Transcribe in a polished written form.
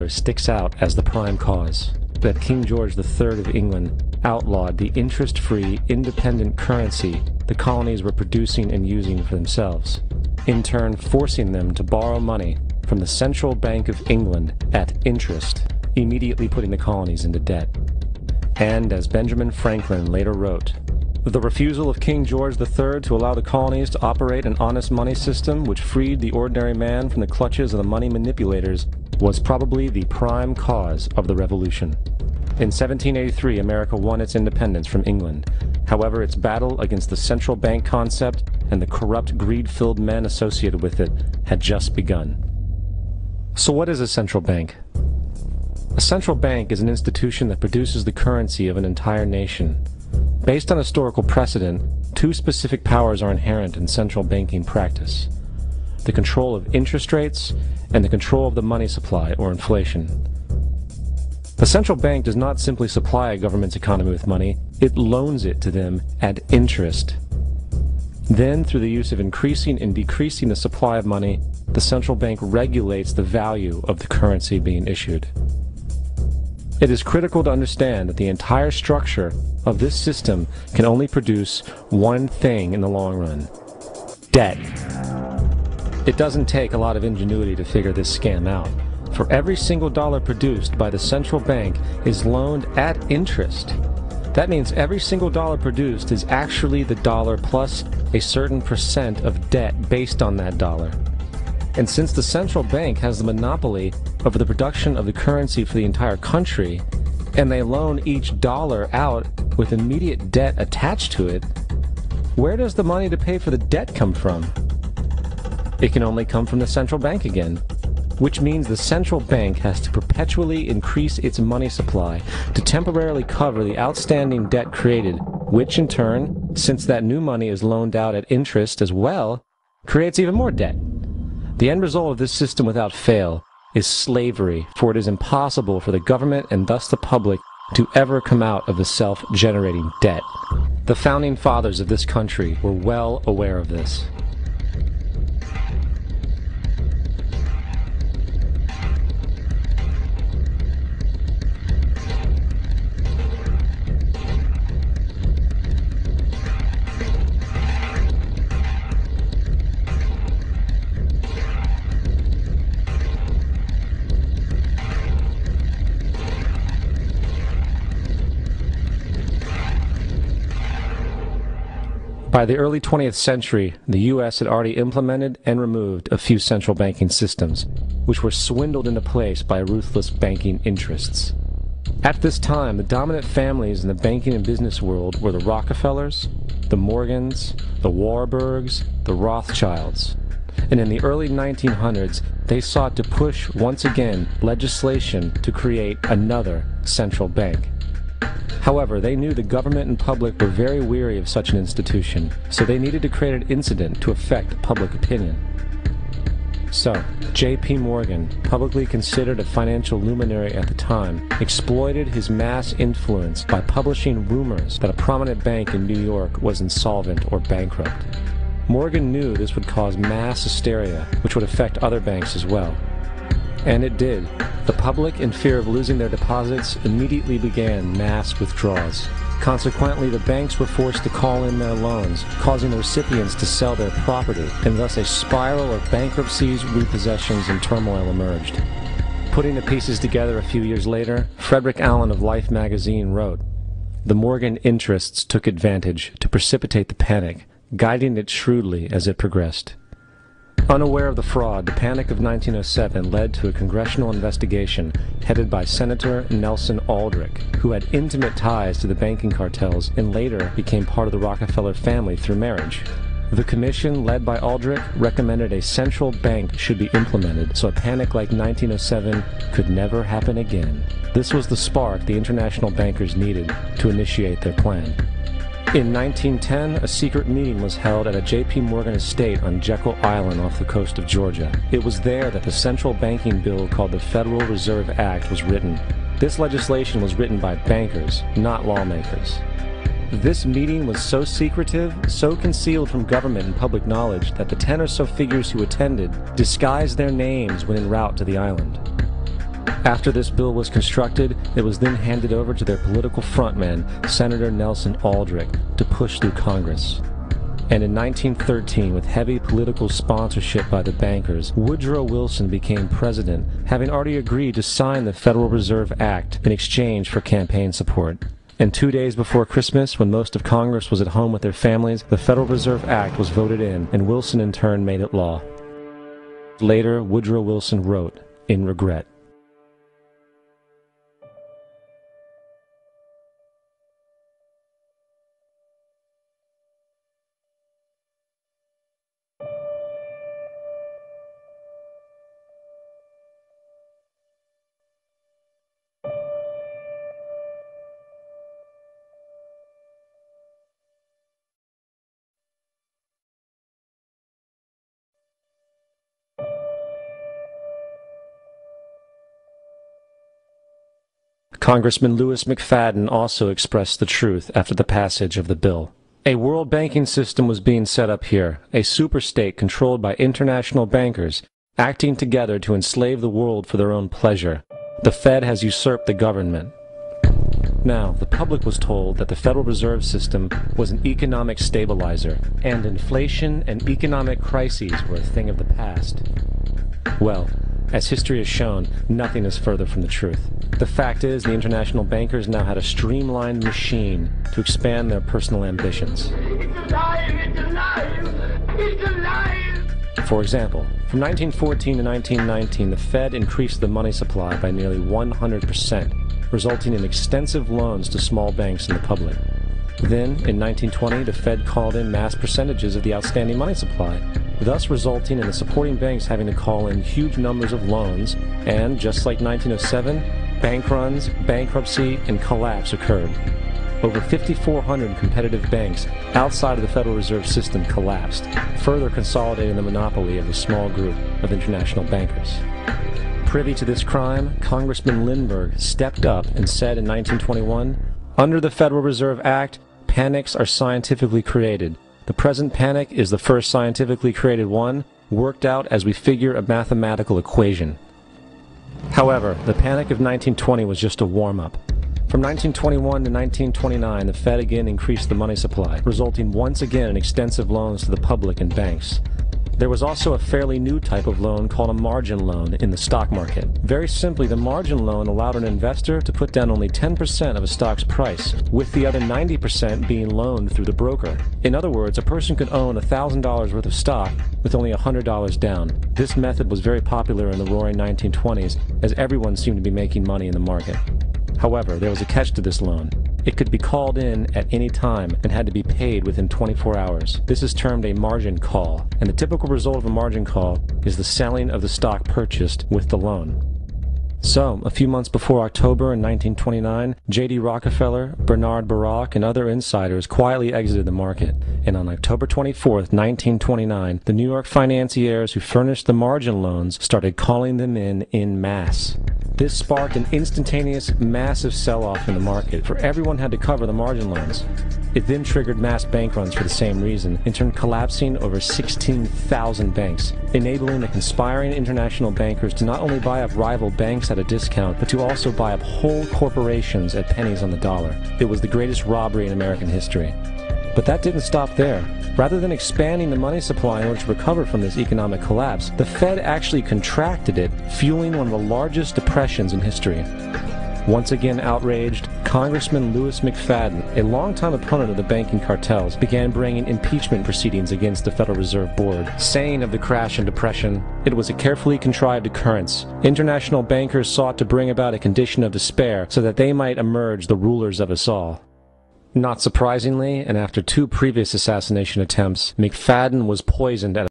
sticks out as the prime cause. That King George III of England outlawed the interest-free, independent currency the colonies were producing and using for themselves, in turn forcing them to borrow money from the Central Bank of England at interest, immediately putting the colonies into debt. And as Benjamin Franklin later wrote, the refusal of King George III to allow the colonies to operate an honest money system which freed the ordinary man from the clutches of the money manipulators was probably the prime cause of the Revolution. In 1783, America won its independence from England. However, its battle against the central bank concept and the corrupt, greed-filled men associated with it had just begun. So what is a central bank? A central bank is an institution that produces the currency of an entire nation. Based on historical precedent, two specific powers are inherent in central banking practice: the control of interest rates and the control of the money supply, or inflation. The central bank does not simply supply a government's economy with money, it loans it to them at interest. Then, through the use of increasing and decreasing the supply of money, the central bank regulates the value of the currency being issued. It is critical to understand that the entire structure of this system can only produce one thing in the long run: debt. It doesn't take a lot of ingenuity to figure this scam out. For every single dollar produced by the central bank is loaned at interest. That means every single dollar produced is actually the dollar plus a certain percent of debt based on that dollar. And since the central bank has the monopoly over the production of the currency for the entire country, and they loan each dollar out with immediate debt attached to it, where does the money to pay for the debt come from? It can only come from the central bank again, which means the central bank has to perpetually increase its money supply to temporarily cover the outstanding debt created, which in turn, since that new money is loaned out at interest as well, creates even more debt. The end result of this system without fail is slavery, for it is impossible for the government and thus the public to ever come out of the self-generating debt. The founding fathers of this country were well aware of this. By the early 20th century, the U.S. had already implemented and removed a few central banking systems, which were swindled into place by ruthless banking interests. At this time, the dominant families in the banking and business world were the Rockefellers, the Morgans, the Warburgs, the Rothschilds. And in the early 1900s, they sought to push once again legislation to create another central bank. However, they knew the government and public were very weary of such an institution, so they needed to create an incident to affect public opinion. So, J.P. Morgan, publicly considered a financial luminary at the time, exploited his mass influence by publishing rumors that a prominent bank in New York was insolvent or bankrupt. Morgan knew this would cause mass hysteria, which would affect other banks as well. And it did. The public, in fear of losing their deposits, immediately began mass withdrawals. Consequently, the banks were forced to call in their loans, causing the recipients to sell their property, and thus a spiral of bankruptcies, repossessions, and turmoil emerged. Putting the pieces together a few years later, Frederick Allen of Life magazine wrote, "The Morgan interests took advantage to precipitate the panic, guiding it shrewdly as it progressed." Unaware of the fraud, the Panic of 1907 led to a congressional investigation headed by Senator Nelson Aldrich, who had intimate ties to the banking cartels and later became part of the Rockefeller family through marriage. The commission, led by Aldrich, recommended a central bank should be implemented so a panic like 1907 could never happen again. This was the spark the international bankers needed to initiate their plan. In 1910, a secret meeting was held at a J.P. Morgan estate on Jekyll Island off the coast of Georgia. It was there that the central banking bill called the Federal Reserve Act was written. This legislation was written by bankers, not lawmakers. This meeting was so secretive, so concealed from government and public knowledge that the 10 or so figures who attended disguised their names when en route to the island. After this bill was constructed, it was then handed over to their political frontman, Senator Nelson Aldrich, to push through Congress. And in 1913, with heavy political sponsorship by the bankers, Woodrow Wilson became president, having already agreed to sign the Federal Reserve Act in exchange for campaign support. And 2 days before Christmas, when most of Congress was at home with their families, the Federal Reserve Act was voted in, and Wilson in turn made it law. Later, Woodrow Wilson wrote, in regret, Congressman Louis McFadden also expressed the truth after the passage of the bill. A world banking system was being set up here, a superstate controlled by international bankers, acting together to enslave the world for their own pleasure. The Fed has usurped the government. Now, the public was told that the Federal Reserve System was an economic stabilizer, and inflation and economic crises were a thing of the past. Well, as history has shown, nothing is further from the truth. The fact is, the international bankers now had a streamlined machine to expand their personal ambitions. It's alive! It's alive! It's alive! For example, from 1914 to 1919, the Fed increased the money supply by nearly 100%, resulting in extensive loans to small banks and the public. Then, in 1920, the Fed called in mass percentages of the outstanding money supply, thus resulting in the supporting banks having to call in huge numbers of loans, and, just like 1907, bank runs, bankruptcy, and collapse occurred. Over 5,400 competitive banks outside of the Federal Reserve System collapsed, further consolidating the monopoly of a small group of international bankers. Privy to this crime, Congressman Lindbergh stepped up and said in 1921, "Under the Federal Reserve Act, panics are scientifically created. The present panic is the first scientifically created one, worked out as we figure a mathematical equation." However, the panic of 1920 was just a warm-up. From 1921 to 1929, the Fed again increased the money supply, resulting once again in extensive loans to the public and banks. There was also a fairly new type of loan called a margin loan in the stock market. Very simply, the margin loan allowed an investor to put down only 10% of a stock's price, with the other 90% being loaned through the broker. In other words, a person could own $1,000 worth of stock with only $100 down. This method was very popular in the roaring 1920s, as everyone seemed to be making money in the market. However, there was a catch to this loan. It could be called in at any time and had to be paid within 24 hours. This is termed a margin call, and the typical result of a margin call is the selling of the stock purchased with the loan. So, a few months before October in 1929, J.D. Rockefeller, Bernard Baruch, and other insiders quietly exited the market, and on October 24, 1929, the New York financiers who furnished the margin loans started calling them in masse. This sparked an instantaneous, massive sell-off in the market, for everyone had to cover the margin loans. It then triggered mass bank runs for the same reason, in turn collapsing over 16,000 banks, enabling the conspiring international bankers to not only buy up rival banks at a discount, but to also buy up whole corporations at pennies on the dollar. It was the greatest robbery in American history. But that didn't stop there. Rather than expanding the money supply in order to recover from this economic collapse, the Fed actually contracted it, fueling one of the largest depressions in history. Once again outraged, Congressman Louis McFadden, a longtime opponent of the banking cartels, began bringing impeachment proceedings against the Federal Reserve Board, saying of the crash and depression, "It was a carefully contrived occurrence. International bankers sought to bring about a condition of despair so that they might emerge the rulers of us all." Not surprisingly, and after 2 previous assassination attempts, McFadden was poisoned at